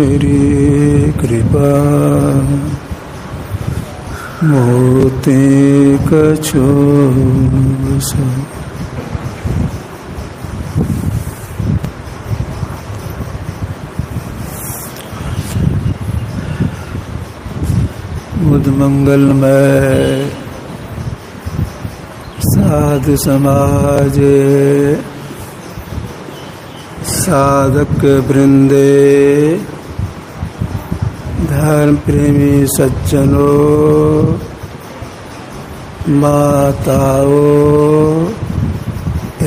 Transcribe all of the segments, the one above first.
तेरी कृपा मोते कछु सो। बुध मंगलमय साधु समाज साधक वृंदे धर्म प्रेमी सज्जनों माताओं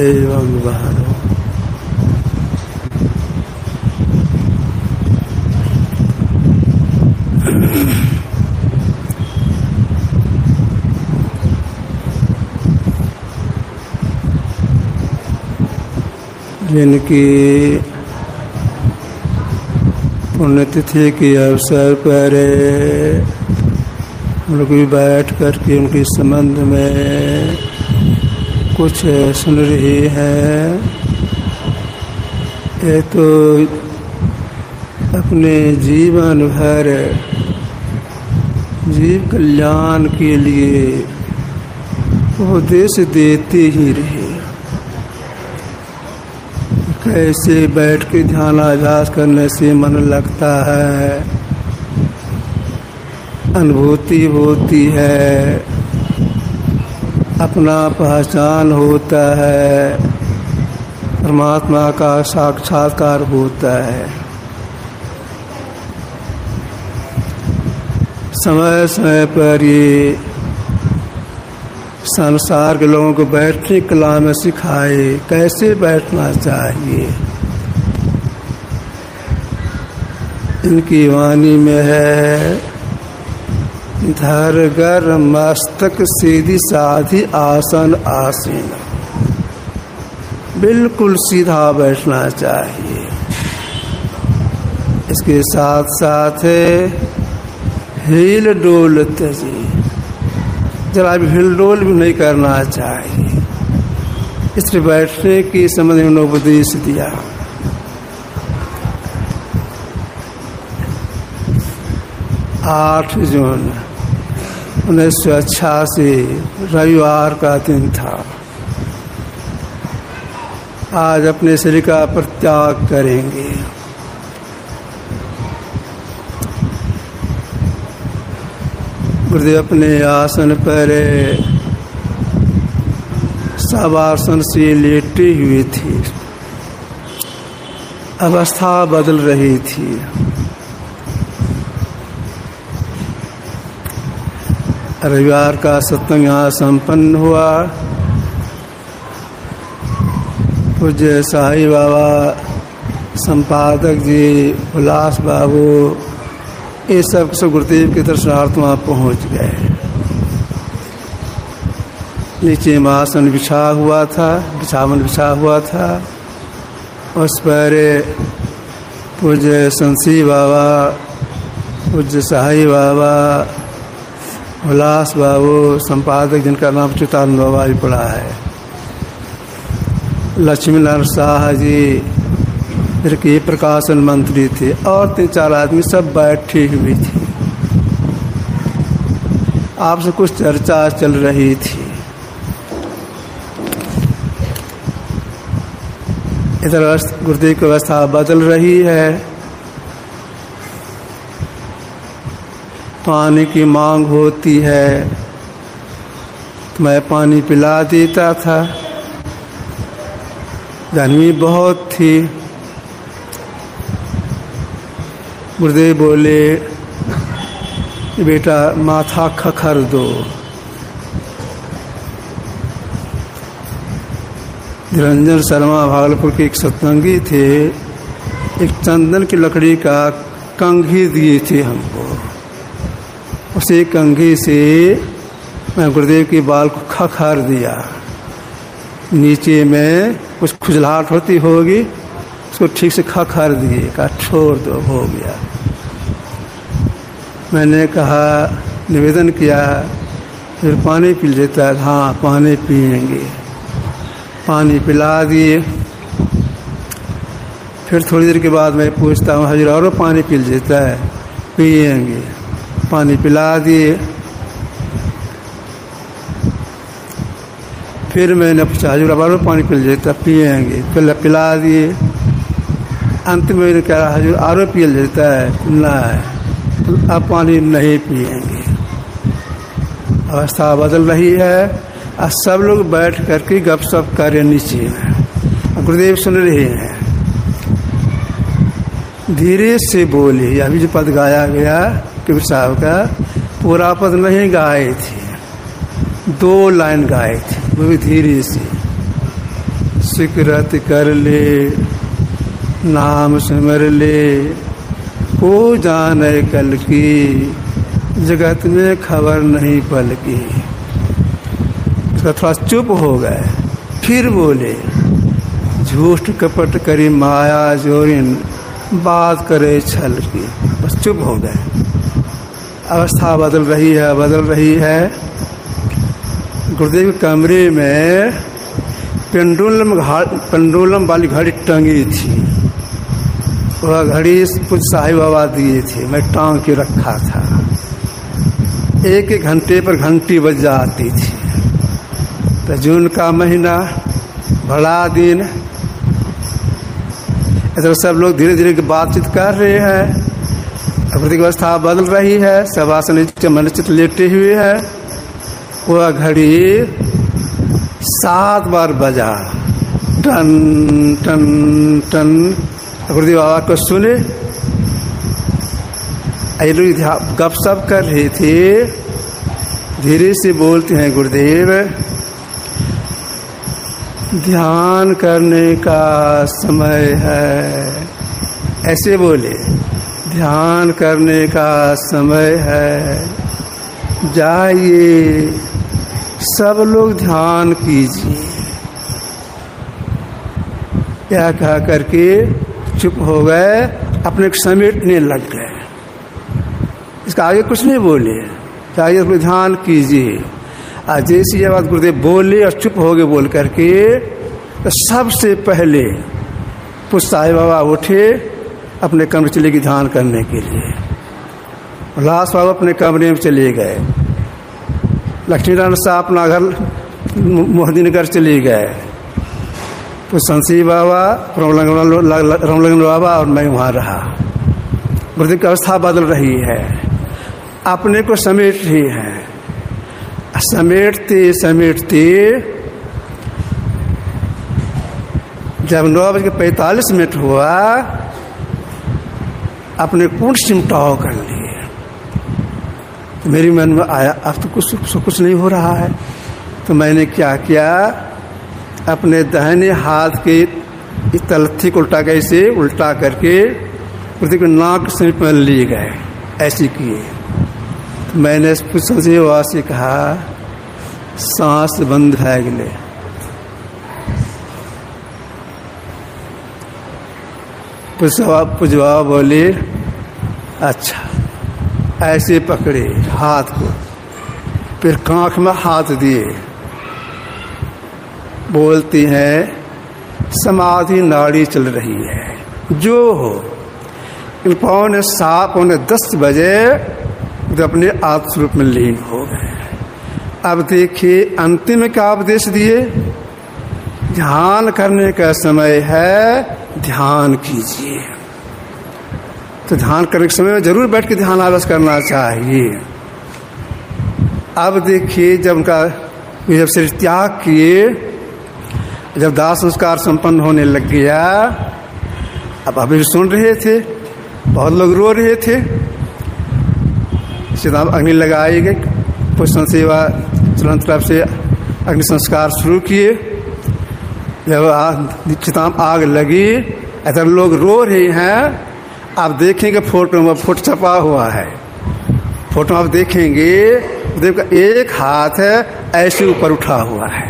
एवं बहनों, जिनकी पुण्यतिथि के अवसर पर हम लोग भी बैठ करके उनके संबंध में कुछ सुन रहे हैं। ये तो अपने जीवन भर जीव कल्याण के लिए उपदेश देते ही रहे। कैसे बैठ के ध्यानाभ्यास करने से मन लगता है, अनुभूति होती है, अपना पहचान होता है, परमात्मा का साक्षात्कार होता है। समय समय पर ये संसार के लोगों को बैठने कला में सिखाए कैसे बैठना चाहिए। इनकी वाणी में है, धरगर मस्तक सीधी साधी आसन आसीन, बिल्कुल सीधा बैठना चाहिए। इसके साथ साथ हिल डोल तजी, जरा भी हिलडोल भी नहीं करना चाहिए। इसलिए बैठने के संबंध में उपदेश दिया। आठ जून 1986 रविवार का दिन था। आज अपने शरीर का परित्याग करेंगे। गुरुदेव अपने आसन पर शवासन से लेटे हुए थे। अवस्था बदल रही थी। रविवार का सत्संग यहाँ संपन्न हुआ। पूज्य साईं बाबा, संपादक जी, उल्लास बाबू, ये सब गुरुदेव के दर्शनार्थ वहाँ पहुँच गए। नीचे आसन बिछा हुआ था, बिछावन बिछा हुआ था। उस पर पूज्य संसी बाबा, पूज्य साई बाबा, उल्लास बाबू, संपादक जिनका नाम चितानंद बाबा भी पड़ा है, लक्ष्मीनारायण शाह जी फिर के प्रकाशन मंत्री थे, और 3-4 आदमी सब बैठे हुए थे। आपसे कुछ चर्चा चल रही थी। इधर गुरुदेव की अवस्था बदल रही है। पानी की मांग होती है तो मैं पानी पिला देता था। गर्मी बहुत थी। गुरुदेव बोले, बेटा माथा खखर दो। निरंजन शर्मा भागलपुर के एक सत्संगी थे, एक चंदन की लकड़ी का कंघी दिए थे हमको। उसी कंघी से मैं गुरुदेव के बाल को खखर दिया। नीचे में कुछ खुजलाहट होती होगी, उसको ठीक से खखर दिए, कहा छोड़ दो, हो गया। मैंने कहा, निवेदन किया, फिर पानी पी लेता है। हाँ, पानी पिएंगे। पानी पिला दिए। फिर थोड़ी देर के बाद मैं पूछता हूँ हजूर और पानी पी लेता है? पिएंगे। पानी पिला दिए। फिर मैंने पूछा हजूर और पानी पी लेता? पिएंगे। पिला दिए। अंत में मैंने कहा हजूर और पी लेता है? नहीं, अब पानी नहीं पिएंगे। अवस्था बदल रही है और सब लोग बैठ करके गपशप कर रहे नीचे में। गुरुदेव सुन रहे हैं। धीरे से बोले। अभी जो पद गाया गया कबीर साहब का पूरा पद नहीं गाए थे, 2 लाइन गाए थे, वो भी धीरे से। सिकरत कर ले, नाम सिमर ले, हो जाने कल की, जगत में खबर नहीं पल की। थोड़ा चुप हो गए। फिर बोले झूठ कपट करी माया जोरिन, बात करे छल की। बस चुप हो गए। अवस्था बदल रही है। गुरुदेव के कमरे में पेंडुलम वाली घड़ी टंगी थी। वह घड़ी कुछ साहिब बाबा दिए थे, मैं टांग के रखा था। 1-1 घंटे पर घंटी बज जाती थी। तो जून का महीना, बड़ा दिन, ऐसे सब लोग धीरे धीरे बातचीत कर रहे हैं। प्रकृति की अवस्था बदल रही है। सब आसन मनचित लेटे हुए है। वह घड़ी 7 बार बजा, टन टन टन। प्रकृति बाबा को सुने। लोग गप सप कर रहे थे। धीरे से बोलते हैं गुरुदेव ध्यान करने का समय है। ऐसे बोले ध्यान करने का समय है, जाइए सब लोग ध्यान कीजिए। क्या कहा करके चुप हो गए, अपने को समेटने लग गए। इसका आगे कुछ नहीं बोले, चाहिए अपने ध्यान कीजिए। आज जैसी ये बात गुरुदेव बोले और चुप हो गए बोल करके, तो सबसे पहले कुछ साहिब बाबा उठे, अपने कमरे चले गए ध्यान करने के लिए। लास्ट बाबा अपने कमरे में चले गए। लक्ष्मीनारायण साहब अपना घर मोहदीनगर चले गए। तो संसी बाबा, रामलगन बाबा और मैं वहाँ रहा। गुरुदेव की अवस्था बदल रही है, अपने को समेट रही है। समेटते समेटते जब 9:45 हुआ, अपने पूर्ण सिमटाव कर लिए। तो मेरी मन में आया अब तो कुछ नहीं हो रहा है। तो मैंने क्या किया, अपने दाहिने हाथ के तलथी को उल्टा करके पृथ्वी को नाक समीप में लिए गए। ऐसे किए। तो मैंने संजय बाबा से कहा सांस बंद है गले। पुजवा बोले अच्छा। ऐसे पकड़े हाथ को, फिर कांख में हाथ दिए। बोलती हैं समाधि नाड़ी चल रही है। जो हो 9:45 बजे तो अपने आत्मस्वरूप में लीन हो गए। अब देखिए अंतिम में क्या उपदेश दिए, ध्यान करने का समय है, ध्यान कीजिए। तो ध्यान करने के समय में जरूर बैठ के ध्यान आलस करना चाहिए। अब देखिए जब उनका जब शरीर त्याग किए, जब दाह संस्कार संपन्न होने लग गया, अब अभी सुन रहे थे, बहुत लोग रो रहे थे। सीधा अग्नि लगाई गई, पुष्पन सेवा चलन तरफ से अग्नि संस्कार शुरू किए। जब चिताम आग लगी, ऐसे लोग रो रहे हैं। आप देखेंगे फोटो में, फोटो छपा हुआ है, फोटो आप देखेंगे देव का एक हाथ है ऐसे ऊपर उठा हुआ है।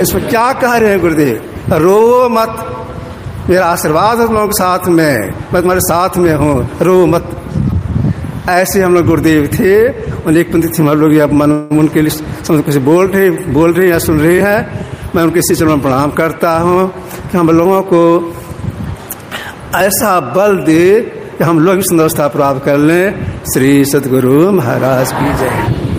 इसमें क्या कह रहे हैं गुरुदेव, रो मत, मेरा आशीर्वाद है तुम लोगों के साथ में, मैं तुम्हारे साथ में हूँ, रो मत। ऐसे हम लोग गुरुदेव थे। उन एक पंथी थी हम लोग अब मन के लिए समझ कुछ बोल रहे या सुन रहे हैं। मैं उनके श्री चरणों में प्रणाम करता हूँ कि हम लोगों को ऐसा बल दे कि हम लोग इस अवस्था प्राप्त कर लें। श्री सद्गुरु महाराज की जय।